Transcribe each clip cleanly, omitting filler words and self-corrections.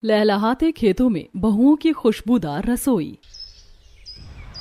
लहलहाते खेतों में बहुओं की खुशबूदार रसोई।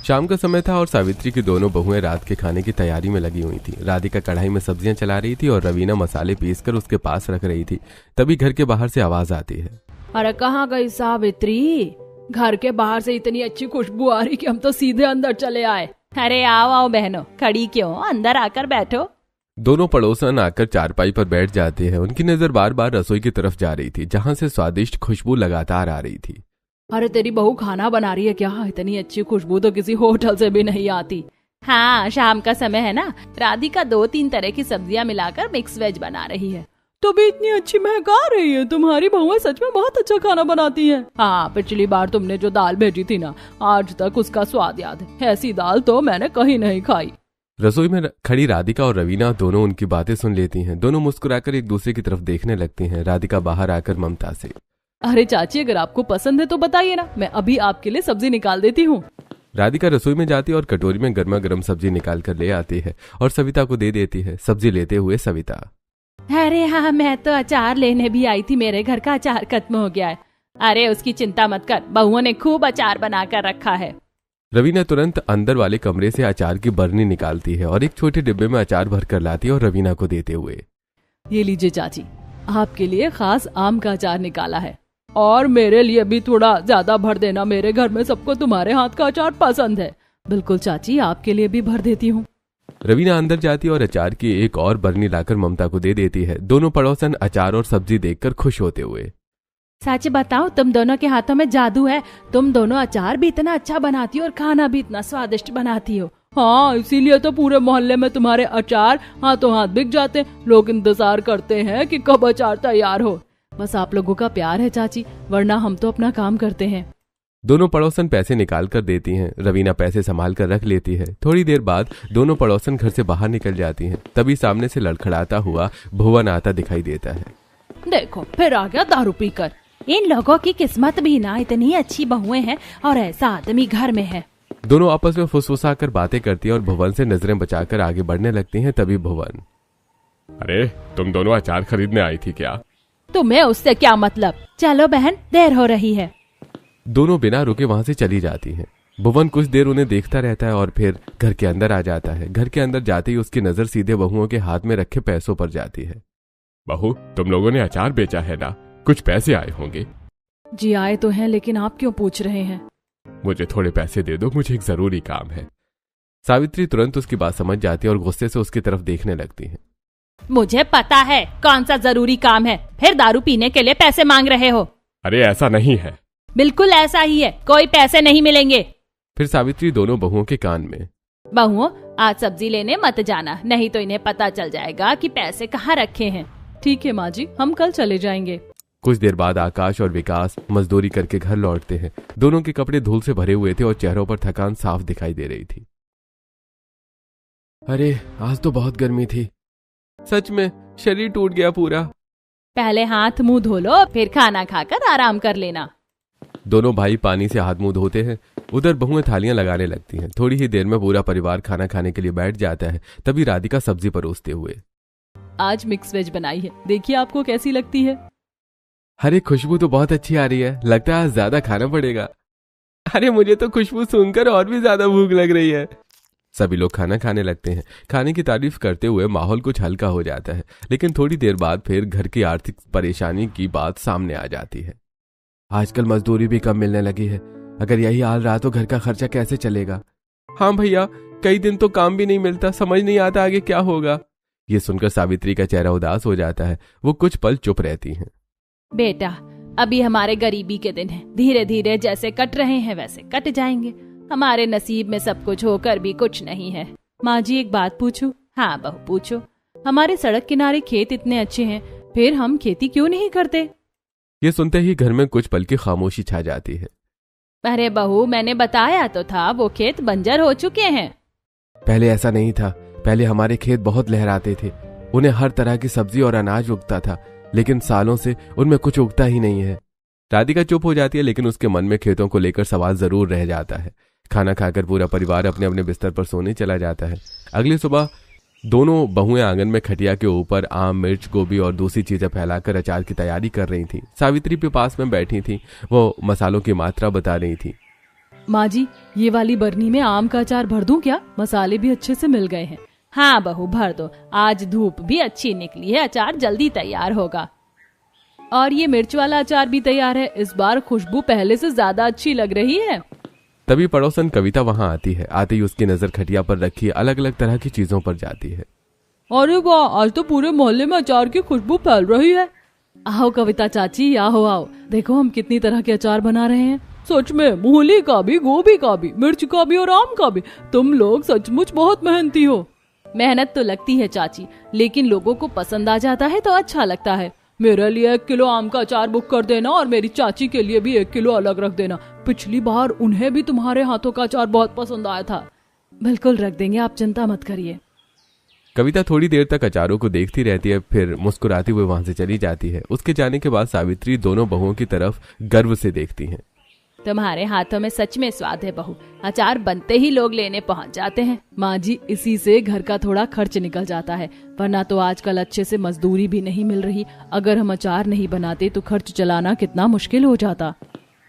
शाम का समय था और सावित्री की दोनों बहुएं रात के खाने की तैयारी में लगी हुई थी। राधिका कढ़ाई में सब्जियां चला रही थी और रवीना मसाले पीसकर उसके पास रख रही थी। तभी घर के बाहर से आवाज आती है, अरे कहाँ गई सावित्री? घर के बाहर से इतनी अच्छी खुशबू आ रही कि हम तो सीधे अंदर चले आए। अरे आओ आओ बहनों, खड़ी क्यों, अंदर आकर बैठो। दोनों पड़ोसन आकर चारपाई पर बैठ जाते हैं। उनकी नजर बार बार रसोई की तरफ जा रही थी जहां से स्वादिष्ट खुशबू लगातार आ रही थी। अरे तेरी बहू खाना बना रही है क्या? इतनी अच्छी खुशबू तो किसी होटल से भी नहीं आती। हाँ, शाम का समय है ना, राधिका 2-3 तरह की सब्जियां मिलाकर मिक्स वेज बना रही है। तो भी इतनी अच्छी महक आ रही है। तुम्हारी बहुएं सच में बहुत अच्छा खाना बनाती हैं। हाँ, पिछली बार तुमने जो दाल भेजी थी ना, आज तक उसका स्वाद याद है। ऐसी दाल तो मैंने कहीं नहीं खाई। रसोई में खड़ी राधिका और रवीना दोनों उनकी बातें सुन लेती हैं। दोनों मुस्कुराकर एक दूसरे की तरफ देखने लगती हैं। राधिका बाहर आकर ममता से, अरे चाची, अगर आपको पसंद है तो बताइए ना, मैं अभी आपके लिए सब्जी निकाल देती हूँ। राधिका रसोई में जाती है और कटोरी में गर्मा गर्म सब्जी निकाल कर ले आती है और सविता को दे देती है। सब्जी लेते हुए सविता, अरे हाँ, मैं तो अचार लेने भी आई थी, मेरे घर का अचार खत्म हो गया है। अरे उसकी चिंता मत कर, बहुओं ने खूब अचार बना कर रखा है। रवीना तुरंत अंदर वाले कमरे से अचार की बरनी निकालती है और एक छोटे डिब्बे में अचार भर कर लाती है और रवीना को देते हुए, ये लीजिए चाची, आपके लिए खास आम का अचार निकाला है। और मेरे लिए भी थोड़ा ज्यादा भर देना, मेरे घर में सबको तुम्हारे हाथ का अचार पसंद है। बिल्कुल चाची, आपके लिए भी भर देती हूँ। रवीना अंदर जाती और अचार की एक और बरनी लाकर ममता को दे देती है। दोनों पड़ोसन अचार और सब्जी देखकर खुश होते हुए, सच बताओ, तुम दोनों के हाथों में जादू है। तुम दोनों अचार भी इतना अच्छा बनाती हो और खाना भी इतना स्वादिष्ट बनाती हो। हाँ, इसीलिए तो पूरे मोहल्ले में तुम्हारे अचार हाथों हाथ बिक जाते। लोग इंतजार करते हैं कि कब अचार तैयार हो। बस आप लोगों का प्यार है चाची, वरना हम तो अपना काम करते हैं। दोनों पड़ोसन पैसे निकाल कर देती हैं। रवीना पैसे संभाल कर रख लेती है। थोड़ी देर बाद दोनों पड़ोसन घर से बाहर निकल जाती हैं। तभी सामने से लड़खड़ाता हुआ भुवन आता दिखाई देता है। देखो, फिर आ गया दारू पीकर। इन लोगों की किस्मत भी ना, इतनी अच्छी बहुएं हैं और ऐसा आदमी घर में है। दोनों आपस में फुसफुसाकर बातें करती हैं और भुवन से नजरें बचाकर आगे बढ़ने लगती हैं। तभी भुवन, अरे तुम दोनों अचार खरीदने आई थी क्या? तुम्हें उससे क्या मतलब? चलो बहन, देर हो रही है। दोनों बिना रुके वहां से चली जाती हैं। भुवन कुछ देर उन्हें देखता रहता है और फिर घर के अंदर आ जाता है। घर के अंदर जाते ही उसकी नजर सीधे बहुओं के हाथ में रखे पैसों पर जाती है। बहू, तुम लोगों ने अचार बेचा है ना, कुछ पैसे आए होंगे। जी आए तो हैं, लेकिन आप क्यों पूछ रहे हैं? मुझे थोड़े पैसे दे दो, मुझे एक जरूरी काम है। सावित्री तुरंत उसकी बात समझ जाती है और गुस्से से उसकी तरफ देखने लगती है। मुझे पता है कौन सा जरूरी काम है, फिर दारू पीने के लिए पैसे मांग रहे हो। अरे ऐसा नहीं है। बिल्कुल ऐसा ही है, कोई पैसे नहीं मिलेंगे। फिर सावित्री दोनों बहुओं के कान में, बहुओं, आज सब्जी लेने मत जाना, नहीं तो इन्हें पता चल जाएगा कि पैसे कहाँ रखे हैं। ठीक है माँ जी, हम कल चले जाएंगे। कुछ देर बाद आकाश और विकास मजदूरी करके घर लौटते हैं। दोनों के कपड़े धूल से भरे हुए थे और चेहरों पर थकान साफ दिखाई दे रही थी। अरे आज तो बहुत गर्मी थी, सच में शरीर टूट गया पूरा। पहले हाथ मुंह धो लो, फिर खाना खाकर आराम कर लेना। दोनों भाई पानी से हाथ मुंह धोते हैं। उधर बहुएं थालियां लगाने लगती हैं। थोड़ी ही देर में पूरा परिवार खाना खाने के लिए बैठ जाता है। तभी राधिका सब्जी परोसते हुए, आज मिक्स वेज बनाई है, देखिए आपको कैसी लगती है। अरे खुशबू तो बहुत अच्छी आ रही है, लगता है आज ज्यादा खाना पड़ेगा। अरे मुझे तो खुशबू सुनकर और भी ज्यादा भूख लग रही है। सभी लोग खाना खाने लगते हैं। खाने की तारीफ करते हुए माहौल कुछ हल्का हो जाता है। लेकिन थोड़ी देर बाद फिर घर की आर्थिक परेशानी की बात सामने आ जाती है। आजकल मजदूरी भी कम मिलने लगी है। अगर यही हाल रहा तो घर का खर्चा कैसे चलेगा? हाँ भैया, कई दिन तो काम भी नहीं मिलता, समझ नहीं आता आगे क्या होगा। ये सुनकर सावित्री का चेहरा उदास हो जाता है। वो कुछ पल चुप रहती हैं। बेटा, अभी हमारे गरीबी के दिन हैं, धीरे धीरे जैसे कट रहे हैं वैसे कट जाएंगे। हमारे नसीब में सब कुछ होकर भी कुछ नहीं है। माँ जी, एक बात पूछूं? हाँ बहू, पूछो। हमारे सड़क किनारे खेत इतने अच्छे हैं, फिर हम खेती क्यों नहीं करते? ये सुनते ही घर में कुछ पल की खामोशी छा जाती है। अरे बहू, मैंने बताया तो था, वो खेत बंजर हो चुके हैं। पहले ऐसा नहीं था। पहले हमारे खेत बहुत लहराते थे, उन्हें हर तरह की सब्जी और अनाज उगता था, लेकिन सालों से उनमें कुछ उगता ही नहीं है। राधिका चुप हो जाती है, लेकिन उसके मन में खेतों को लेकर सवाल जरूर रह जाता है। खाना खाकर पूरा परिवार अपने अपने बिस्तर पर सोने चला जाता है। अगली सुबह दोनों बहुएं आंगन में खटिया के ऊपर आम, मिर्च, गोभी और दूसरी चीजें फैलाकर अचार की तैयारी कर रही थी। सावित्री भी पास में बैठी थी। वो मसालों की मात्रा बता रही थी। माँ जी, ये वाली बरनी में आम का अचार भर दूं क्या? मसाले भी अच्छे से मिल गए हैं। हाँ बहू, भर दो। आज धूप भी अच्छी निकली है, अचार जल्दी तैयार होगा। और ये मिर्च वाला अचार भी तैयार है। इस बार खुशबू पहले से ज्यादा अच्छी लग रही है। तभी पड़ोसन कविता वहां आती है। आते ही उसकी नजर खटिया पर रखी अलग अलग तरह की चीजों पर जाती है। अरे वाह, आज तो पूरे मोहल्ले में अचार की खुशबू फैल रही है। आओ कविता चाची, आओ आओ, देखो हम कितनी तरह के अचार बना रहे हैं। सच में, मूली का भी, गोभी का भी, मिर्च का भी और आम का भी। तुम लोग सचमुच बहुत मेहनती हो। मेहनत तो लगती है चाची, लेकिन लोगों को पसंद आ जाता है तो अच्छा लगता है। मेरे लिए 1 किलो आम का अचार बुक कर देना और मेरी चाची के लिए भी 1 किलो अलग रख देना। पिछली बार उन्हें भी तुम्हारे हाथों का अचार बहुत पसंद आया था। बिल्कुल रख देंगे, आप चिंता मत करिए। कविता थोड़ी देर तक अचारों को देखती रहती है, फिर मुस्कुराती हुए वहां से चली जाती है। उसके जाने के बाद सावित्री दोनों बहुओं की तरफ गर्व से देखती है। तुम्हारे हाथों में सच में स्वाद है बहू, अचार बनते ही लोग लेने पहुंच जाते हैं। माँ जी, इसी से घर का थोड़ा खर्च निकल जाता है, वरना तो आजकल अच्छे से मजदूरी भी नहीं मिल रही। अगर हम अचार नहीं बनाते तो खर्च चलाना कितना मुश्किल हो जाता।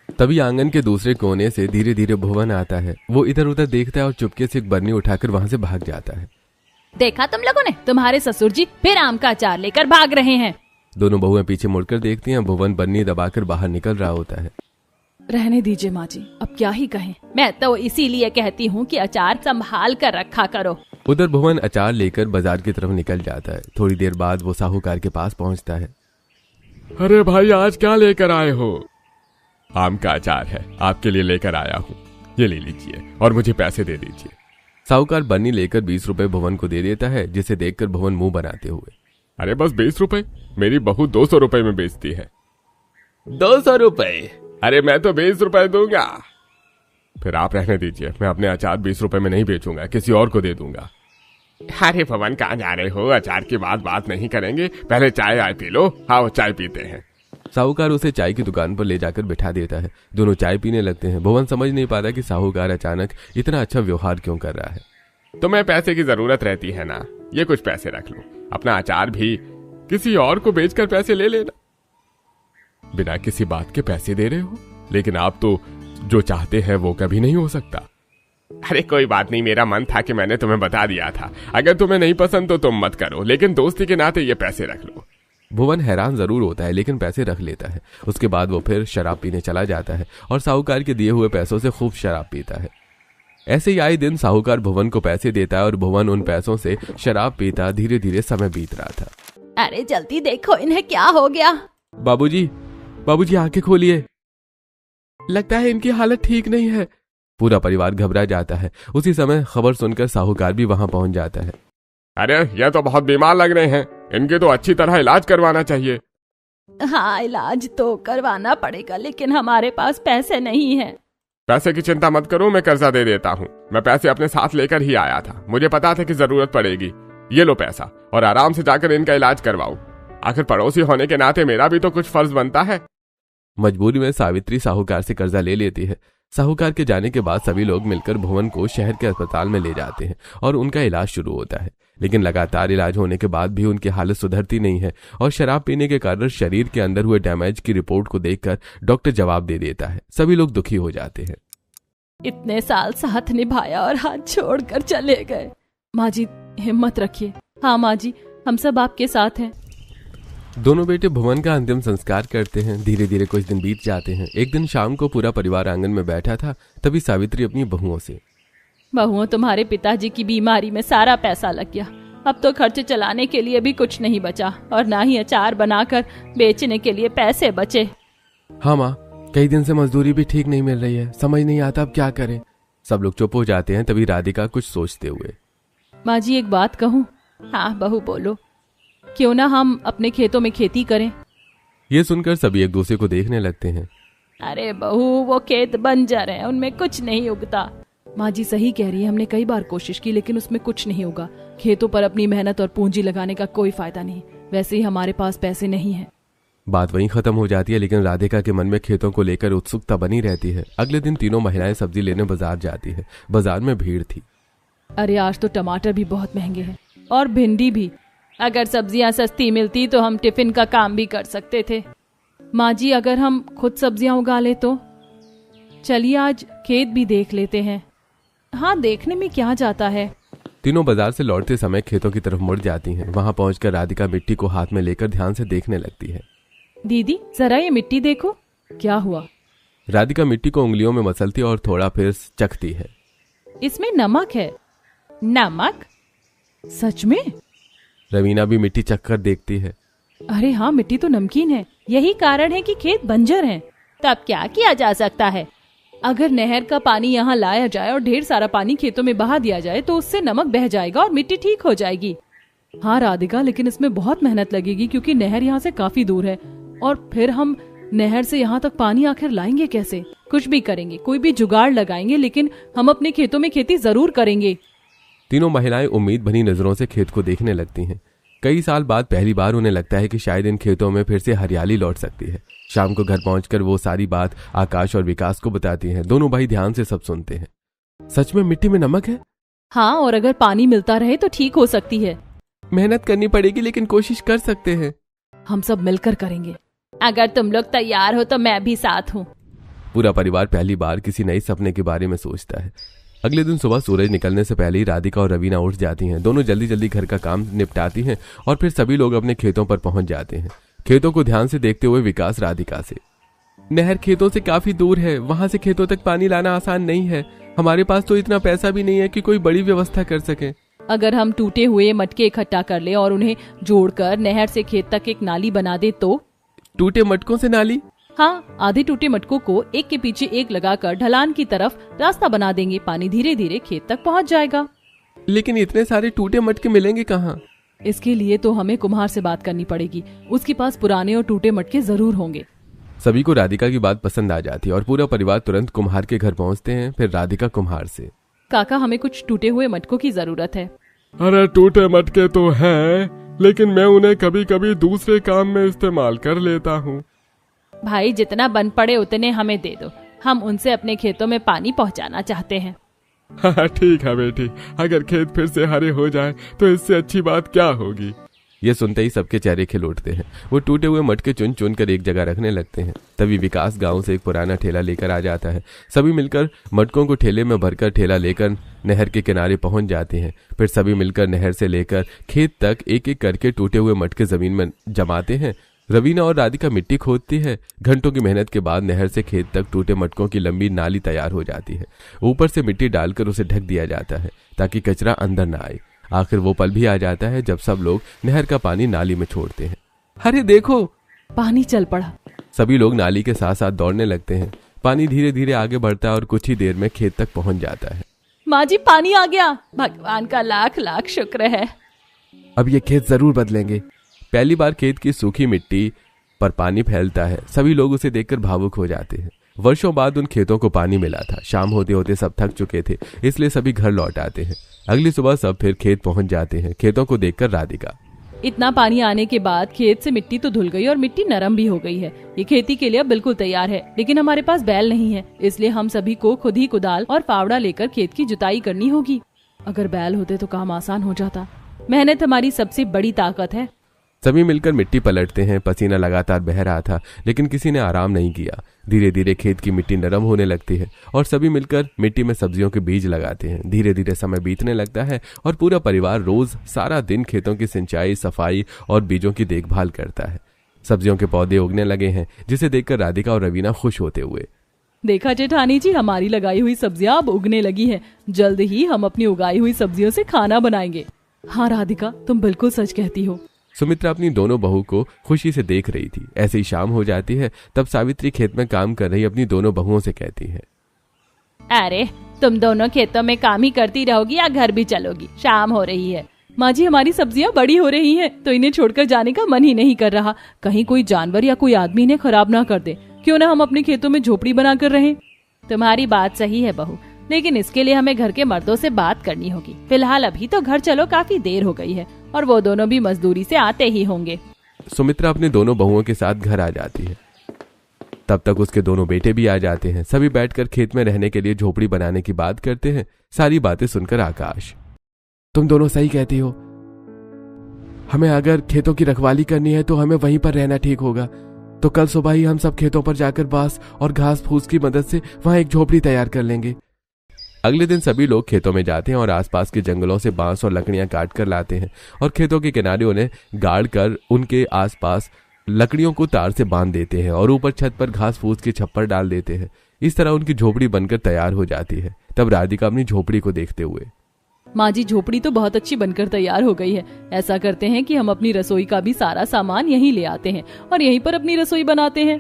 तभी आंगन के दूसरे कोने से धीरे धीरे भुवन आता है। वो इधर उधर देखता है और चुपके से एक बरनी उठाकर वहां से भाग जाता है। देखा तुम लोगों ने, तुम्हारे ससुर जी फिर आम का अचार लेकर भाग रहे हैं। दोनों बहुएं पीछे मुड़कर देखती हैं। भुवन बरनी दबाकर बाहर निकल रहा होता है। रहने दीजिए माँ जी, अब क्या ही कहें। मैं तो इसीलिए कहती हूँ कि अचार संभाल कर रखा करो। उधर भुवन अचार लेकर बाजार की तरफ निकल जाता है। थोड़ी देर बाद वो साहूकार के पास पहुंचता है। अरे भाई, आज क्या लेकर आए हो? आम का अचार है, आपके लिए लेकर आया हूँ। ये ले लीजिए और मुझे पैसे दे दीजिए। साहूकार बरनी लेकर 20 रुपए भुवन को दे देता है, जिसे देखकर भुवन मुंह बनाते हुए, अरे बस 20 रुपए? मेरी बहू 200 रुपए में बेचती है। 200 रुपए? अरे मैं तो 20 रुपए दूंगा। फिर आप रहने दीजिए, मैं अपने अचार 20 रुपए में नहीं बेचूंगा, किसी और को दे दूंगा। अरे भवन, कहाँ जा रहे हो? अचार की बात नहीं करेंगे, पहले चाय आए पी लो। हाँ, चाय पीते हैं। साहूकार उसे चाय की दुकान पर ले जाकर बिठा देता है। दोनों चाय पीने लगते हैं। भुवन समझ नहीं पाता कि साहूकार अचानक इतना अच्छा व्यवहार क्यों कर रहा है। तुम्हें पैसे की जरूरत रहती है ना, ये कुछ पैसे रख लो। अपना अचार भी किसी और को बेचकर पैसे ले लेना। बिना किसी बात के पैसे दे रहे हो, लेकिन आप तो जो चाहते हैं वो कभी नहीं हो सकता। अरे कोई बात नहीं, मेरा मन था कि मैंने तुम्हें बता दिया था। अगर तुम्हें नहीं पसंद तो तुम मत करो, लेकिन दोस्ती के नाते ये पैसे रख लो। भुवन हैरान जरूर होता है, लेकिन पैसे रख लेता है। उसके बाद वो फिर शराब पीने चला जाता है और साहूकार के दिए हुए पैसों से खूब शराब पीता है। ऐसे ही आए दिन साहूकार भुवन को पैसे देता है और भुवन उन पैसों से शराब पीता। धीरे धीरे समय बीत रहा था। अरे जल्दी देखो, इन्हें क्या हो गया? बाबूजी आंखें खोलिए, लगता है इनकी हालत ठीक नहीं है। पूरा परिवार घबरा जाता है। उसी समय खबर सुनकर साहूकार भी वहां पहुंच जाता है। अरे ये तो बहुत बीमार लग रहे हैं, इनके तो अच्छी तरह इलाज करवाना चाहिए। हाँ, इलाज तो करवाना पड़ेगा, लेकिन हमारे पास पैसे नहीं हैं। पैसे की चिंता मत करो, मैं कर्जा दे देता हूँ। मैं पैसे अपने साथ लेकर ही आया था, मुझे पता था कि जरूरत पड़ेगी। ये लो पैसा और आराम से जाकर इनका इलाज करवाओ। आखिर पड़ोसी होने के नाते मेरा भी तो कुछ फर्ज बनता है। मजबूरी में सावित्री साहूकार से कर्जा ले लेती है। साहूकार के जाने के बाद सभी लोग मिलकर भुवन को शहर के अस्पताल में ले जाते हैं और उनका इलाज शुरू होता है। लेकिन लगातार इलाज होने के बाद भी उनकी हालत सुधरती नहीं है और शराब पीने के कारण शरीर के अंदर हुए डैमेज की रिपोर्ट को देखकर डॉक्टर जवाब दे देता है। सभी लोग दुखी हो जाते हैं। इतने साल साथ निभाया और हाथ छोड़कर चले गए। माँ जी, हिम्मत रखिए। हाँ माँ जी, हम सब आपके साथ हैं। दोनों बेटे भुवन का अंतिम संस्कार करते हैं। धीरे धीरे कुछ दिन बीत जाते हैं। एक दिन शाम को पूरा परिवार आंगन में बैठा था। तभी सावित्री अपनी बहुओं से, बहुओं, तुम्हारे पिताजी की बीमारी में सारा पैसा लग गया। अब तो खर्च चलाने के लिए भी कुछ नहीं बचा और ना ही अचार बनाकर बेचने के लिए पैसे बचे। हाँ माँ, कई दिन से मजदूरी भी ठीक नहीं मिल रही है, समझ नहीं आता अब क्या करें। सब लोग चुप हो जाते हैं। तभी राधिका कुछ सोचते हुए, माँ जी एक बात कहूँ? हाँ बहू बोलो। क्यों ना हम अपने खेतों में खेती करें? ये सुनकर सभी एक दूसरे को देखने लगते हैं। अरे बहू, वो खेत बंजर हैं, उनमें कुछ नहीं उगता। माँ जी सही कह रही है, हमने कई बार कोशिश की लेकिन उसमें कुछ नहीं होगा। खेतों पर अपनी मेहनत और पूंजी लगाने का कोई फायदा नहीं। वैसे ही हमारे पास पैसे नहीं है। बात वहीं खत्म हो जाती है, लेकिन राधिका के मन में खेतों को लेकर उत्सुकता बनी रहती है। अगले दिन तीनों महिलाएं सब्जी लेने बाजार जाती है। बाजार में भीड़ थी। अरे आज तो टमाटर भी बहुत महंगे हैं। और भिंडी भी। अगर सब्जियां सस्ती मिलती तो हम टिफिन का काम भी कर सकते थे। माँ जी, अगर हम खुद सब्जियां उगा ले तो? चलिए आज खेत भी देख लेते हैं। हाँ, देखने में क्या जाता है। तीनों बाजार से लौटते समय खेतों की तरफ मुड़ जाती हैं। वहां पहुंचकर राधिका मिट्टी को हाथ में लेकर ध्यान से देखने लगती है। दीदी, जरा ये मिट्टी देखो। क्या हुआ? राधिका मिट्टी को उंगलियों में मसलती और थोड़ा फिर चखती है। इसमें नमक है। नमक? सच में? रवीना भी मिट्टी चख कर देखती है। अरे हाँ, मिट्टी तो नमकीन है। यही कारण है कि खेत बंजर हैं। तब क्या किया जा सकता है? अगर नहर का पानी यहाँ लाया जाए और ढेर सारा पानी खेतों में बहा दिया जाए तो उससे नमक बह जाएगा और मिट्टी ठीक हो जाएगी। हाँ राधिका, लेकिन इसमें बहुत मेहनत लगेगी क्योंकि नहर यहाँ से काफी दूर है और फिर हम नहर से यहाँ तक पानी आखिर लाएंगे कैसे? कुछ भी करेंगे, कोई भी जुगाड़ लगाएंगे, लेकिन हम अपने खेतों में खेती जरूर करेंगे। तीनों महिलाएं उम्मीद भरी नजरों से खेत को देखने लगती हैं। कई साल बाद पहली बार उन्हें लगता है कि शायद इन खेतों में फिर से हरियाली लौट सकती है। शाम को घर पहुंचकर वो सारी बात आकाश और विकास को बताती हैं। दोनों भाई ध्यान से सब सुनते हैं। सच में मिट्टी में नमक है? हाँ, और अगर पानी मिलता रहे तो ठीक हो सकती है। मेहनत करनी पड़ेगी, लेकिन कोशिश कर सकते हैं। हम सब मिलकर करेंगे। अगर तुम लोग तैयार हो तो मैं भी साथ हूँ। पूरा परिवार पहली बार किसी नए सपने के बारे में सोचता है। अगले दिन सुबह सूरज निकलने से पहले ही राधिका और रवीना उठ जाती हैं। दोनों जल्दी जल्दी घर का काम निपटाती हैं और फिर सभी लोग अपने खेतों पर पहुंच जाते हैं। खेतों को ध्यान से देखते हुए विकास राधिका से, नहर खेतों से काफी दूर है, वहां से खेतों तक पानी लाना आसान नहीं है। हमारे पास तो इतना पैसा भी नहीं है कि कोई बड़ी व्यवस्था कर सके। अगर हम टूटे हुए मटके इकट्ठा कर ले और उन्हें जोड़कर नहर से खेत तक एक नाली बना दे तो? टूटे मटकों से नाली? हाँ, आधे टूटे मटकों को एक के पीछे एक लगाकर ढलान की तरफ रास्ता बना देंगे। पानी धीरे धीरे खेत तक पहुंच जाएगा। लेकिन इतने सारे टूटे मटके मिलेंगे कहाँ? इसके लिए तो हमें कुम्हार से बात करनी पड़ेगी। उसके पास पुराने और टूटे मटके जरूर होंगे। सभी को राधिका की बात पसंद आ जाती है और पूरा परिवार तुरंत कुम्हार के घर पहुंचते हैं। फिर राधिका कुम्हार से, काका, हमें कुछ टूटे हुए मटकों की जरूरत है। अरे टूटे मटके तो हैं, लेकिन मैं उन्हें कभी कभी दूसरे काम में इस्तेमाल कर लेता हूँ। भाई, जितना बन पड़े उतने हमें दे दो। हम उनसे अपने खेतों में पानी पहुंचाना चाहते हैं। हाँ ठीक है बेटी, अगर खेत फिर से हरे हो जाए तो इससे अच्छी बात क्या होगी। ये सुनते ही सबके चेहरे खिल उठते हैं। वो टूटे हुए मटके चुन चुन कर एक जगह रखने लगते हैं। तभी विकास गांव से एक पुराना ठेला लेकर आ जाता है। सभी मिलकर मटकों को ठेले में भरकर ठेला लेकर नहर के किनारे पहुंच जाते हैं। फिर सभी मिलकर नहर से लेकर खेत तक एक एक करके टूटे हुए मटके जमीन में जमाते हैं। रवीना और राधिका मिट्टी खोदती है। घंटों की मेहनत के बाद नहर से खेत तक टूटे मटकों की लंबी नाली तैयार हो जाती है। ऊपर से मिट्टी डालकर उसे ढक दिया जाता है ताकि कचरा अंदर न आए। आखिर वो पल भी आ जाता है जब सब लोग नहर का पानी नाली में छोड़ते हैं। अरे देखो, पानी चल पड़ा। सभी लोग नाली के साथ साथ दौड़ने लगते हैं। पानी धीरे धीरे आगे बढ़ता है और कुछ ही देर में खेत तक पहुंच जाता है। माँ जी, पानी आ गया। भगवान का लाख लाख शुक्र है। अब ये खेत जरूर बदलेंगे। पहली बार खेत की सूखी मिट्टी पर पानी फैलता है। सभी लोग उसे देखकर भावुक हो जाते हैं। वर्षों बाद उन खेतों को पानी मिला था। शाम होते होते सब थक चुके थे, इसलिए सभी घर लौट आते हैं। अगली सुबह सब फिर खेत पहुंच जाते हैं। खेतों को देखकर राधिका, इतना पानी आने के बाद खेत से मिट्टी तो धुल गई और मिट्टी नरम भी हो गई है। ये खेती के लिए अब बिल्कुल तैयार है, लेकिन हमारे पास बैल नहीं है, इसलिए हम सभी को खुद ही कुदाल और फावड़ा लेकर खेत की जुताई करनी होगी। अगर बैल होते तो काम आसान हो जाता। मेहनत हमारी सबसे बड़ी ताकत है। सभी मिलकर मिट्टी पलटते हैं। पसीना लगातार बह रहा था, लेकिन किसी ने आराम नहीं किया। धीरे धीरे खेत की मिट्टी नरम होने लगती है और सभी मिलकर मिट्टी में सब्जियों के बीज लगाते हैं। धीरे धीरे समय बीतने लगता है और पूरा परिवार रोज सारा दिन खेतों की सिंचाई, सफाई और बीजों की देखभाल करता है। सब्जियों के पौधे उगने लगे हैं, जिसे देखकर राधिका और रवीना खुश होते हुए, देखा जेठानी जी, हमारी लगाई हुई सब्जियां अब उगने लगी हैं। जल्द ही हम अपनी उगाई हुई सब्जियों से खाना बनाएंगे। हाँ राधिका, तुम बिल्कुल सच कहती हो। सुमित्रा अपनी दोनों बहू को खुशी से देख रही थी। ऐसे ही शाम हो जाती है। तब सावित्री खेत में काम कर रही अपनी दोनों बहुओं से कहती है, अरे तुम दोनों खेतों में काम ही करती रहोगी या घर भी चलोगी? शाम हो रही है। माँ जी, हमारी सब्जियां बड़ी हो रही हैं, तो इन्हें छोड़कर जाने का मन ही नहीं कर रहा। कहीं कोई जानवर या कोई आदमी इन्हें खराब ना कर दे। क्यों ना हम अपने खेतों में झोपड़ी बना कर रहें। तुम्हारी बात सही है बहू, लेकिन इसके लिए हमें घर के मर्दों से बात करनी होगी। फिलहाल अभी तो घर चलो, काफी देर हो गई है और वो दोनों भी मजदूरी से आते ही होंगे। सुमित्रा अपने दोनों बहुओं के साथ घर आ जाती है। तब तक उसके दोनों बेटे भी आ जाते हैं। सभी बैठकर खेत में रहने के लिए झोपड़ी बनाने की बात करते हैं। सारी बातें सुनकर आकाश, तुम दोनों सही कहती हो। हमें अगर खेतों की रखवाली करनी है तो हमें वहीं पर रहना ठीक होगा। तो कल सुबह ही हम सब खेतों पर जाकर बांस और घास फूस की मदद से वहां एक झोपड़ी तैयार कर लेंगे। अगले दिन सभी लोग खेतों में जाते हैं और आसपास के जंगलों से बांस और लकड़ियां काट कर लाते हैं और खेतों के किनारे उन्हें गाड़ कर उनके आसपास लकड़ियों को तार से बांध देते हैं और ऊपर छत पर घास फूस के छप्पर डाल देते हैं। इस तरह उनकी झोपड़ी बनकर तैयार हो जाती है। तब राधिका अपनी झोपड़ी को देखते हुए, माँ जी झोपड़ी तो बहुत अच्छी बनकर तैयार हो गई है। ऐसा करते हैं कि हम अपनी रसोई का भी सारा सामान यहीं ले आते हैं और यहीं पर अपनी रसोई बनाते हैं।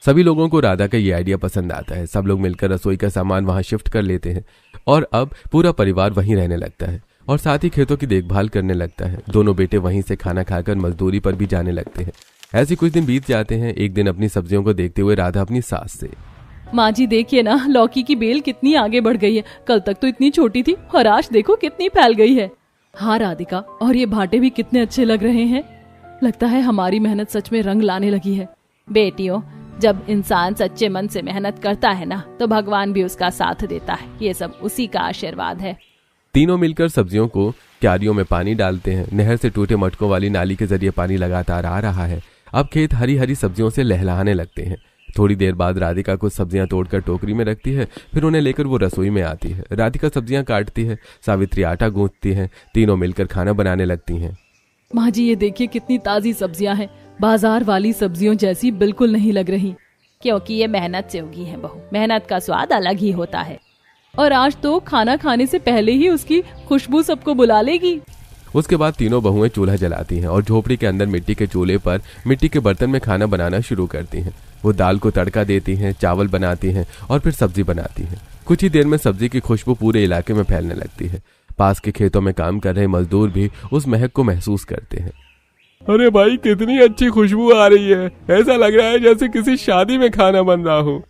सभी लोगों को राधा का ये आइडिया पसंद आता है। सब लोग मिलकर रसोई का सामान वहां शिफ्ट कर लेते हैं और अब पूरा परिवार वहीं रहने लगता है और साथ ही खेतों की देखभाल करने लगता है। दोनों बेटे वहीं से खाना खाकर मजदूरी पर भी जाने लगते हैं। ऐसे कुछ दिन बीत जाते हैं। एक दिन अपनी सब्जियों को देखते हुए राधा अपनी सास से, माँ जी देखिए ना, लौकी की बेल कितनी आगे बढ़ गई है। कल तक तो इतनी छोटी थी और आज देखो कितनी फैल गई है। हाँ राधिका, और ये भाटे भी कितने अच्छे लग रहे हैं। लगता है हमारी मेहनत सच में रंग लाने लगी है। बेटियों, जब इंसान सच्चे मन से मेहनत करता है ना, तो भगवान भी उसका साथ देता है। ये सब उसी का आशीर्वाद है। तीनों मिलकर सब्जियों को क्यारियों में पानी डालते हैं। नहर से टूटे मटकों वाली नाली के जरिए पानी लगातार आ रहा है। अब खेत हरी हरी सब्जियों से लहलहाने लगते हैं। थोड़ी देर बाद राधिका कुछ सब्जियां तोड़कर टोकरी में रखती है, फिर उन्हें लेकर वो रसोई में आती है। राधिका सब्जियां काटती है, सावित्री आटा गूंथती है। तीनों मिलकर खाना बनाने लगती हैं। माँ जी ये देखिए कितनी ताजी सब्जियां हैं। बाजार वाली सब्जियों जैसी बिल्कुल नहीं लग रही। क्योंकि ये मेहनत से उगी है बहू। मेहनत का स्वाद अलग ही होता है। और आज तो खाना खाने से पहले ही उसकी खुशबू सबको बुला लेगी। उसके बाद तीनों बहुएं चूल्हा जलाती हैं और झोपड़ी के अंदर मिट्टी के चूल्हे पर मिट्टी के बर्तन में खाना बनाना शुरू करती हैं। वो दाल को तड़का देती हैं, चावल बनाती हैं और फिर सब्जी बनाती हैं। कुछ ही देर में सब्जी की खुशबू पूरे इलाके में फैलने लगती है। पास के खेतों में काम कर रहे मजदूर भी उस महक को महसूस करते हैं। अरे भाई, कितनी अच्छी खुशबू आ रही है। ऐसा लग रहा है जैसे किसी शादी में खाना बन रहा हो।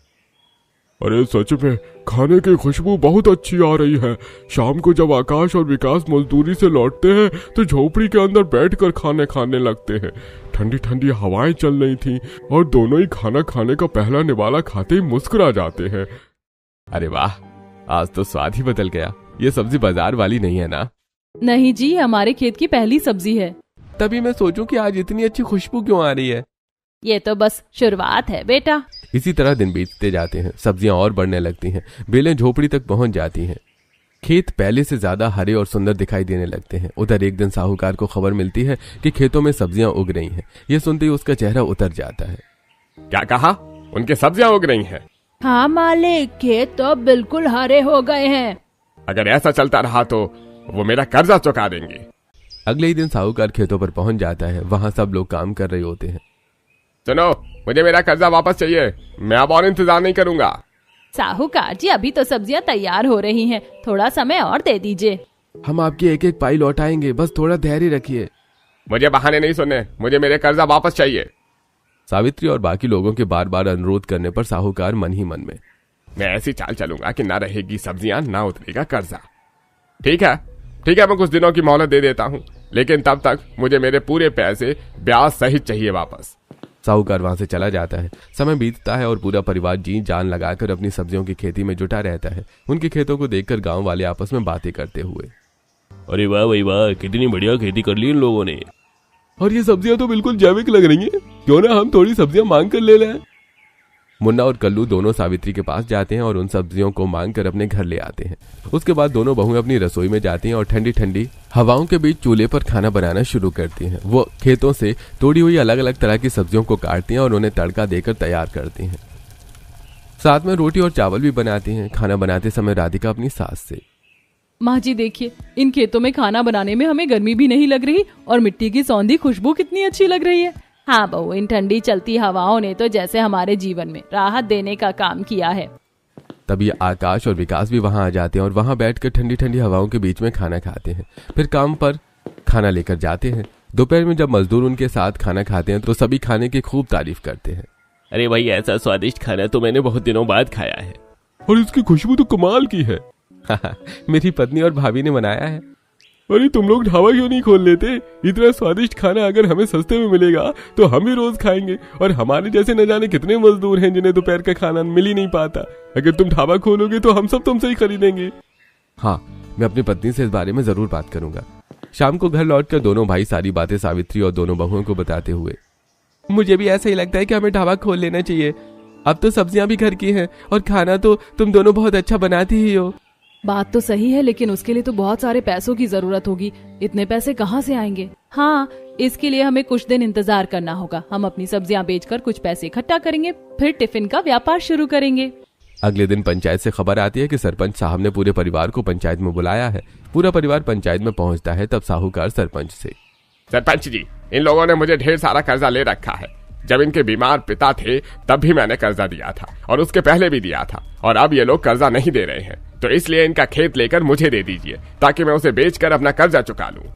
अरे सच में खाने की खुशबू बहुत अच्छी आ रही है। शाम को जब आकाश और विकास मजदूरी से लौटते हैं तो झोपड़ी के अंदर बैठकर खाने खाने लगते हैं। ठंडी ठंडी हवाएं चल रही थी और दोनों ही खाना खाने का पहला निवाला खाते ही मुस्कुरा जाते हैं। अरे वाह, आज तो स्वाद ही बदल गया। ये सब्जी बाजार वाली नहीं है ना? नहीं जी, हमारे खेत की पहली सब्जी है। तभी मैं सोचूं कि आज इतनी अच्छी खुशबू क्यों आ रही है। ये तो बस शुरुआत है बेटा। इसी तरह दिन बीतते जाते हैं। सब्जियां और बढ़ने लगती हैं। बेलें झोपड़ी तक पहुंच जाती हैं। खेत पहले से ज्यादा हरे और सुंदर दिखाई देने लगते हैं। उधर एक दिन साहूकार को खबर मिलती है कि खेतों में सब्जियां उग रही हैं। ये सुनते ही उसका चेहरा उतर जाता है। क्या कहा? उनके सब्जियां उग रही हैं? हाँ मालिक, खेत तो बिल्कुल हरे हो गए हैं। अगर ऐसा चलता रहा तो वो मेरा कर्जा चुका देंगे। अगले ही दिन साहूकार खेतों पर पहुंच जाता है। वहां सब लोग काम कर रहे होते हैं। सुनो, मुझे मेरा कर्जा वापस चाहिए। मैं अब और इंतजार नहीं करूंगा। साहूकार जी, अभी तो सब्जियां तैयार हो रही हैं, थोड़ा समय और दे दीजिए। हम आपकी एक एक पाई लौटाएंगे, बस थोड़ा धैर्य रखिए। मुझे बहाने नहीं सुनने, मुझे मेरे कर्जा वापस चाहिए। सावित्री और बाकी लोगों के बार बार अनुरोध करने पर साहूकार मन ही मन में, मैं ऐसी चाल चलूंगा कि ना रहेगी सब्जियां, ना उतरेगा कर्जा। ठीक है, मैं कुछ दिनों की मोहलत दे देता हूँ, लेकिन तब तक मुझे मेरे पूरे पैसे ब्याज सहित चाहिए वापस। साहूकार वहां से चला जाता है। समय बीतता है और पूरा परिवार जी जान लगाकर अपनी सब्जियों की खेती में जुटा रहता है। उनके खेतों को देखकर गांव वाले आपस में बातें करते हुए, अरे वाह भाई वाह, कितनी बढ़िया खेती कर ली इन लोगों ने। और ये सब्जियां तो बिल्कुल जैविक लग रही हैं। क्यों ना हम थोड़ी सब्जियां मांग कर ले लें। मुन्ना और कल्लू दोनों सावित्री के पास जाते हैं और उन सब्जियों को मांग कर अपने घर ले आते हैं। उसके बाद दोनों बहुएं अपनी रसोई में जाती हैं और ठंडी ठंडी हवाओं के बीच चूल्हे पर खाना बनाना शुरू करती हैं। वो खेतों से तोड़ी हुई अलग अलग तरह की सब्जियों को काटती हैं और उन्हें तड़का देकर तैयार करती हैं। साथ में रोटी और चावल भी बनाती हैं। खाना बनाते समय राधिका अपनी सास से, माँ जी देखिए, इन खेतों में खाना बनाने में हमें गर्मी भी नहीं लग रही और मिट्टी की सौंधी खुशबू कितनी अच्छी लग रही है। हाँ बहू, इन ठंडी चलती हवाओं ने तो जैसे हमारे जीवन में राहत देने का काम किया है। तभी आकाश और विकास भी वहां आ जाते हैं और वहां बैठकर ठंडी ठंडी हवाओं के बीच में खाना खाते हैं। फिर काम पर खाना लेकर जाते हैं। दोपहर में जब मजदूर उनके साथ खाना खाते हैं तो सभी खाने की खूब तारीफ करते हैं। अरे भाई, ऐसा स्वादिष्ट खाना तो मैंने बहुत दिनों बाद खाया है। और इसकी खुशबू तो कमाल की है। मेरी पत्नी और भाभी ने बनाया है। अरे तुम लोग ढाबा क्यों नहीं खोल लेते? इतना स्वादिष्ट खाना अगर हमें सस्ते में मिलेगा तो हम भी रोज खाएंगे। और हमारे जैसे न जाने कितने मजदूर हैं जिन्हें दोपहर का खाना मिल ही नहीं पाता। अगर तुम ढाबा खोलोगे तो हम सब तुमसे ही खरीदेंगे। हाँ, मैं अपनी पत्नी से इस बारे में जरूर बात करूंगा। शाम को घर लौटकर दोनों भाई सारी बातें सावित्री और दोनों बहुओं को बताते हुए, मुझे भी ऐसा ही लगता है कि हमें ढाबा खोल लेना चाहिए। अब तो सब्जियां भी घर की हैं और खाना तो तुम दोनों बहुत अच्छा बनाती ही हो। बात तो सही है, लेकिन उसके लिए तो बहुत सारे पैसों की जरूरत होगी। इतने पैसे कहाँ से आएंगे? हाँ, इसके लिए हमें कुछ दिन इंतजार करना होगा। हम अपनी सब्जियां बेचकर कुछ पैसे इकट्ठा करेंगे, फिर टिफिन का व्यापार शुरू करेंगे। अगले दिन पंचायत से खबर आती है कि सरपंच साहब ने पूरे परिवार को पंचायत में बुलाया है। पूरा परिवार पंचायत में पहुंचता है। तब साहूकार सरपंच से, सरपंच जी, इन लोगों ने मुझे ढेर सारा कर्जा ले रखा है। जब इनके बीमार पिता थे तब भी मैंने कर्जा दिया था और उसके पहले भी दिया था, और अब ये लोग कर्जा नहीं दे रहे हैं, तो इसलिए इनका खेत लेकर मुझे दे दीजिए ताकि मैं उसे बेचकर अपना कर्जा चुका लूं।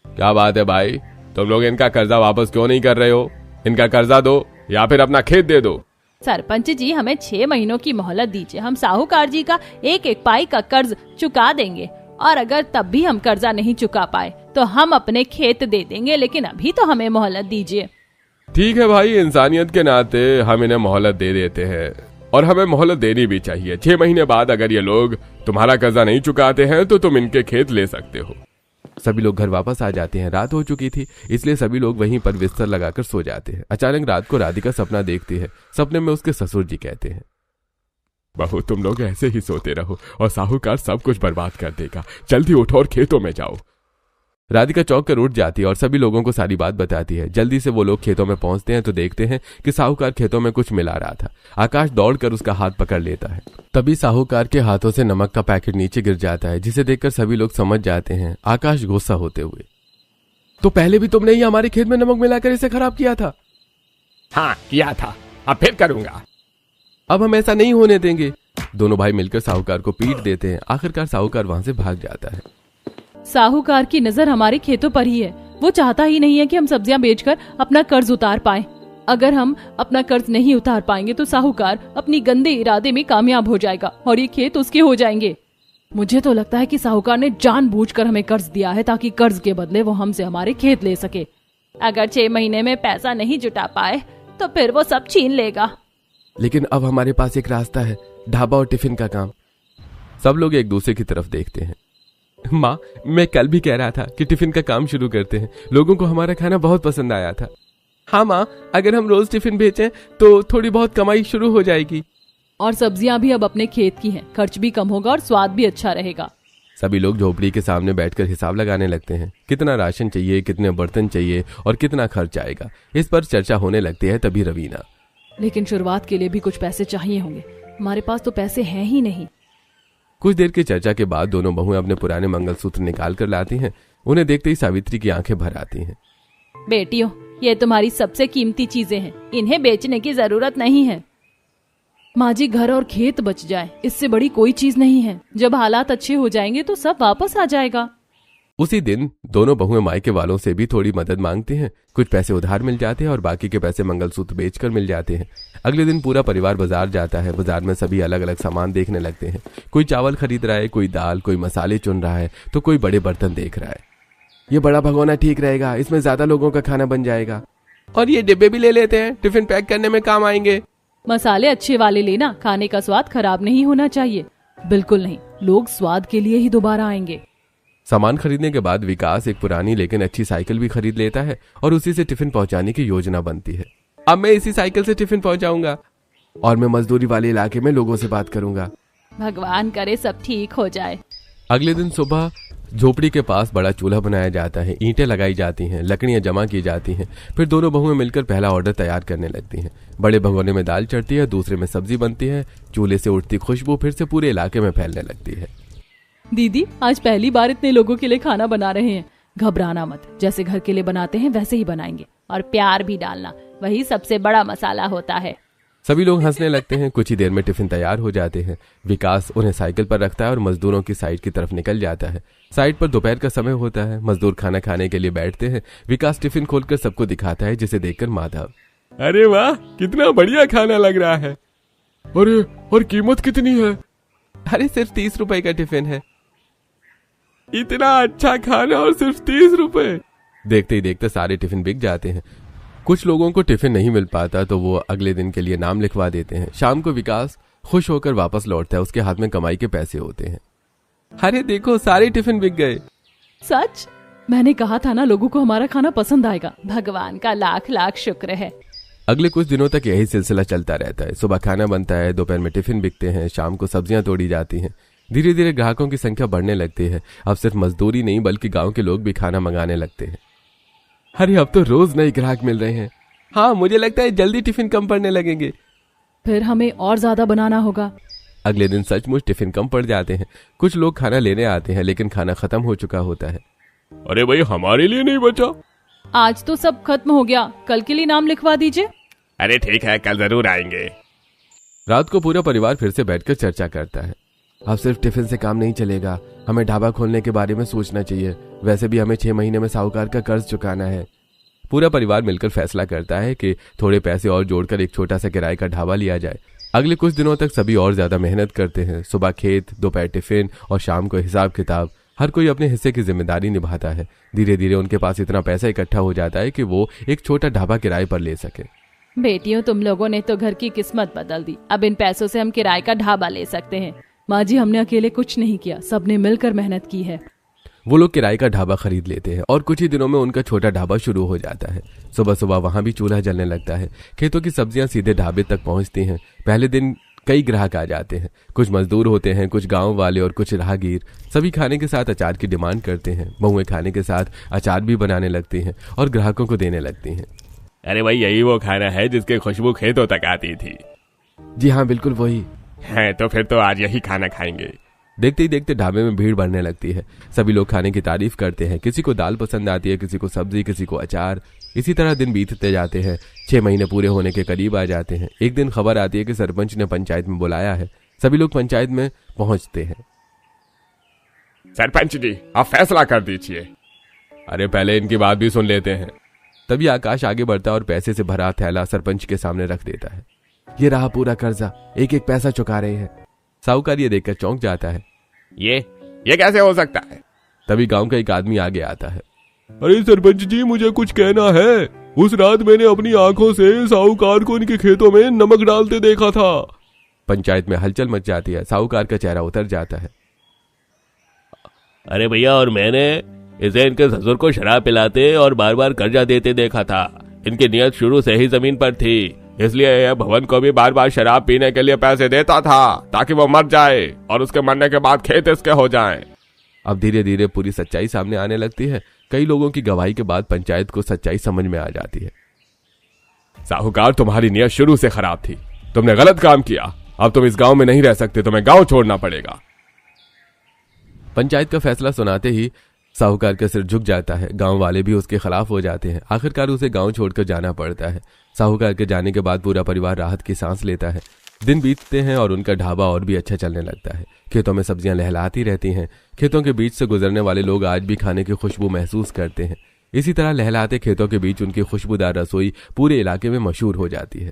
क्या बात है भाई, तुम लोग इनका कर्जा वापस क्यों नहीं कर रहे हो? इनका कर्जा दो या फिर अपना खेत दे दो। सरपंच जी, हमें 6 महीनों की मोहलत दीजिए। हम साहूकार जी का एक एक पाई का कर्ज चुका देंगे, और अगर तब भी हम कर्जा नहीं चुका पाए तो हम अपने खेत दे देंगे, लेकिन अभी तो हमें मोहलत दीजिए। ठीक है भाई, इंसानियत के नाते हम इन्हें मोहलत दे देते हैं, और हमें मोहलत देनी भी चाहिए। 6 महीने बाद अगर ये लोग तुम्हारा कर्जा नहीं चुकाते हैं तो तुम इनके खेत ले सकते हो। सभी लोग घर वापस आ जाते हैं। रात हो चुकी थी, इसलिए सभी लोग वहीं पर बिस्तर लगाकर सो जाते हैं। अचानक रात को राधिका सपना देखती है। सपने में उसके ससुर जी कहते हैं, बहू, तुम लोग ऐसे ही सोते रहो और साहूकार सब कुछ बर्बाद कर देगा। जल्दी उठो और खेतों में जाओ। राधिका चौंक कर उठ जाती है और सभी लोगों को सारी बात बताती है। जल्दी से वो लोग खेतों में पहुंचते हैं तो देखते हैं कि साहूकार खेतों में कुछ मिला रहा था। आकाश दौड़कर उसका हाथ पकड़ लेता है। तभी साहूकार के हाथों से नमक का पैकेट नीचे गिर जाता है, जिसे देखकर सभी लोग समझ जाते हैं। आकाश गुस्सा होते हुए, तो पहले भी तुमने ही हमारे खेत में नमक मिलाकर इसे खराब किया था। हाँ, किया था, अब फिर करूंगा। अब हम ऐसा नहीं होने देंगे। दोनों भाई मिलकर साहूकार को पीट देते हैं। आखिरकार साहूकार वहां से भाग जाता है। साहूकार की नजर हमारे खेतों पर ही है। वो चाहता ही नहीं है कि हम सब्जियां बेचकर अपना कर्ज उतार पाएं। अगर हम अपना कर्ज नहीं उतार पाएंगे तो साहूकार अपनी गंदे इरादे में कामयाब हो जाएगा और ये खेत उसके हो जाएंगे। मुझे तो लगता है कि साहूकार ने जानबूझकर हमें कर्ज दिया है ताकि कर्ज के बदले वो हमसे हमारे खेत ले सके। अगर 6 महीने में पैसा नहीं जुटा पाए तो फिर वो सब छीन लेगा। लेकिन अब हमारे पास एक रास्ता है, ढाबा और टिफिन का काम। सब लोग एक दूसरे की तरफ देखते हैं। माँ, मैं कल भी कह रहा था कि टिफिन का काम शुरू करते हैं। लोगों को हमारा खाना बहुत पसंद आया था। हाँ माँ, अगर हम रोज टिफिन बेचें तो थोड़ी बहुत कमाई शुरू हो जाएगी। और सब्जियां भी अब अपने खेत की हैं, खर्च भी कम होगा और स्वाद भी अच्छा रहेगा। सभी लोग झोपड़ी के सामने बैठकर हिसाब लगाने लगते हैं। कितना राशन चाहिए, कितने बर्तन चाहिए और कितना खर्च आएगा, इस पर चर्चा होने लगती है। तभी रवीना, लेकिन शुरुआत के लिए भी कुछ पैसे चाहिए होंगे, हमारे पास तो पैसे हैं ही नहीं। कुछ देर की चर्चा के बाद दोनों बहुएं अपने पुराने मंगलसूत्र निकाल कर लाती हैं। उन्हें देखते ही सावित्री की आंखें भर आती हैं। बेटियों, ये तुम्हारी सबसे कीमती चीजें हैं, इन्हें बेचने की जरूरत नहीं है। माँ जी, घर और खेत बच जाए, इससे बड़ी कोई चीज नहीं है। जब हालात अच्छे हो जाएंगे तो सब वापस आ जाएगा। उसी दिन दोनों बहुएं मायके वालों से भी थोड़ी मदद मांगती हैं। कुछ पैसे उधार मिल जाते हैं और बाकी के पैसे मंगलसूत्र बेचकर मिल जाते हैं। अगले दिन पूरा परिवार बाजार जाता है। बाजार में सभी अलग अलग सामान देखने लगते हैं। कोई चावल खरीद रहा है, कोई दाल, कोई मसाले चुन रहा है, तो कोई बड़े बर्तन देख रहा है। ये बड़ा भगोना ठीक रहेगा, इसमें ज्यादा लोगों का खाना बन जाएगा। और ये डिब्बे भी ले लेते हैं, टिफिन पैक करने में काम आएंगे। मसाले अच्छे वाले लेना, खाने का स्वाद खराब नहीं होना चाहिए। बिल्कुल नहीं, लोग स्वाद के लिए ही दोबारा आएंगे। सामान खरीदने के बाद विकास एक पुरानी लेकिन अच्छी साइकिल भी खरीद लेता है और उसी से टिफिन पहुंचाने की योजना बनती है। अब मैं इसी साइकिल से टिफिन पहुंचाऊंगा और मैं मजदूरी वाले इलाके में लोगों से बात करूंगा। भगवान करे सब ठीक हो जाए। अगले दिन सुबह झोपड़ी के पास बड़ा चूल्हा बनाया जाता है। ईंटें लगाई जाती हैं, लकड़ियां जमा की जाती हैं। फिर दोनों बहुएं मिलकर पहला ऑर्डर तैयार करने लगती हैं। बड़े भगोने में दाल चढ़ती है, दूसरे में सब्जी बनती है। चूल्हे से उठती खुशबू फिर से पूरे इलाके में फैलने लगती है। दीदी, आज पहली बार इतने लोगों के लिए खाना बना रहे हैं। घबराना मत, जैसे घर के लिए बनाते हैं वैसे ही बनाएंगे। और प्यार भी डालना, वही सबसे बड़ा मसाला होता है। सभी लोग हंसने लगते हैं। कुछ ही देर में टिफिन तैयार हो जाते हैं। विकास उन्हें साइकिल पर रखता है और मजदूरों की साइड की तरफ निकल जाता है। साइड पर दोपहर का समय होता है। मजदूर खाना खाने के लिए बैठते हैं। विकास टिफिन खोलकर सबको दिखाता है, जिसे देखकर माधव, अरे वाह, कितना बढ़िया खाना लग रहा है। अरे, और कीमत कितनी है? अरे सिर्फ 30 रुपए का टिफिन है। इतना अच्छा खाना और सिर्फ 30 रुपए। देखते ही देखते सारे टिफिन बिक जाते हैं। कुछ लोगों को टिफिन नहीं मिल पाता तो वो अगले दिन के लिए नाम लिखवा देते हैं। शाम को विकास खुश होकर वापस लौटता है। उसके हाथ में कमाई के पैसे होते हैं। अरे देखो, सारे टिफिन बिक गए। सच? मैंने कहा था ना लोगों को हमारा खाना पसंद आएगा। भगवान का लाख लाख शुक्र है। अगले कुछ दिनों तक यही सिलसिला चलता रहता है। सुबह खाना बनता है, दोपहर में टिफिन बिकते हैं, शाम को सब्जियां तोड़ी जाती हैं। धीरे धीरे ग्राहकों की संख्या बढ़ने लगती है। अब सिर्फ मजदूरी नहीं बल्कि गांव के लोग भी खाना मंगाने लगते हैं। अरे अब तो रोज नए ग्राहक मिल रहे हैं। हाँ, मुझे लगता है जल्दी टिफिन कम पड़ने लगेंगे। फिर हमें और ज्यादा बनाना होगा। अगले दिन सचमुच टिफिन कम पड़ जाते हैं। कुछ लोग खाना लेने आते हैं लेकिन खाना खत्म हो चुका होता है। अरे भाई, हमारे लिए नहीं बचा। आज तो सब खत्म हो गया, कल के लिए नाम लिखवा दीजिए। अरे ठीक है, कल जरूर आएंगे। रात को पूरा परिवार फिर से बैठकर चर्चा करता है। अब सिर्फ टिफिन से काम नहीं चलेगा, हमें ढाबा खोलने के बारे में सोचना चाहिए। वैसे भी हमें 6 महीने में साहूकार का कर्ज चुकाना है। पूरा परिवार मिलकर फैसला करता है कि थोड़े पैसे और जोड़कर एक छोटा सा किराए का ढाबा लिया जाए। अगले कुछ दिनों तक सभी और ज्यादा मेहनत करते हैं। सुबह खेत, दोपहर टिफिन और शाम को हिसाब किताब। हर कोई अपने हिस्से की जिम्मेदारी निभाता है। धीरे धीरे उनके पास इतना पैसा इकट्ठा हो जाता है कि वो एक छोटा ढाबा किराए पर ले सके। बेटियों, तुम लोगों ने तो घर की किस्मत बदल दी। अब इन पैसों से हम किराए का ढाबा ले सकते हैं। माँ जी, हमने अकेले कुछ नहीं किया, सबने मिलकर मेहनत की है। वो लोग किराए का ढाबा खरीद लेते हैं और कुछ ही दिनों में उनका छोटा ढाबा शुरू हो जाता है। सुबह सुबह वहां भी चूल्हा जलने लगता है। खेतों की सब्जियां सीधे ढाबे तक पहुंचती हैं। पहले दिन कई ग्राहक आ जाते हैं। कुछ मजदूर होते हैं, कुछ गांव वाले और कुछ राहगीर। सभी खाने के साथ अचार की डिमांड करते हैं। बहुएं खाने के साथ अचार भी बनाने लगती हैं और ग्राहकों को देने लगती हैं। अरे भाई, यही वो खाना है जिसकी खुशबू खेतों तक आती थी। जी हाँ, बिल्कुल वही है। तो फिर तो आज यही खाना खाएंगे। देखते ही देखते ढाबे में भीड़ बढ़ने लगती है। सभी लोग खाने की तारीफ करते हैं। किसी को दाल पसंद आती है, किसी को सब्जी, किसी को अचार। इसी तरह दिन बीतते जाते हैं। 6 महीने पूरे होने के करीब आ जाते हैं। एक दिन खबर आती है कि सरपंच ने पंचायत में बुलाया है। सभी लोग पंचायत में पहुंचते हैं। सरपंच जी, आप फैसला कर दीजिए। अरे पहले इनकी बात भी सुन लेते हैं। तभी आकाश आगे बढ़ता और पैसे से भरा थैला सरपंच के सामने रख देता है। ये रहा पूरा कर्जा, एक एक पैसा चुका रहे हैं। साहूकार ये देखकर चौंक जाता है। ये कैसे हो सकता है? तभी गांव का एक आदमी आगे आता है। अरे सरपंच जी, मुझे कुछ कहना है। उस रात मैंने अपनी आंखों से साहूकार को इनके खेतों में नमक डालते देखा था। पंचायत में हलचल मच जाती है। साहूकार का चेहरा उतर जाता है। अरे भैया, और मैंने इसे इनके ससुर को शराब पिलाते और बार बार कर्जा देते देखा था। इनकी नियत शुरू से ही जमीन पर थी, इसलिए यह भवन को भी बार बार शराब पीने के लिए पैसे देता था ताकि वो मर जाए और उसके मरने के बाद खेत इसके हो जाएं। अब धीरे धीरे पूरी सच्चाई सामने आने लगती है। कई लोगों की गवाही के बाद पंचायत को सच्चाई समझ में आ जाती है। साहूकार, तुम्हारी नियत शुरू से खराब थी। तुमने गलत काम किया। अब तुम इस गांव में नहीं रह सकते, तुम्हें गांव छोड़ना पड़ेगा। पंचायत का फैसला सुनाते ही साहूकार का सिर झुक जाता है। गांव वाले भी उसके खिलाफ हो जाते हैं। आखिरकार उसे गांव छोड़कर जाना पड़ता है। साहूकार के जाने के बाद पूरा परिवार राहत की सांस लेता है। दिन बीतते हैं और उनका ढाबा और भी अच्छा चलने लगता है। खेतों में सब्जियां लहलहाती रहती हैं। खेतों के बीच से गुजरने वाले लोग आज भी खाने की खुशबू महसूस करते हैं। इसी तरह लहलहाते खेतों के बीच उनकी खुशबूदार रसोई पूरे इलाके में मशहूर हो जाती है।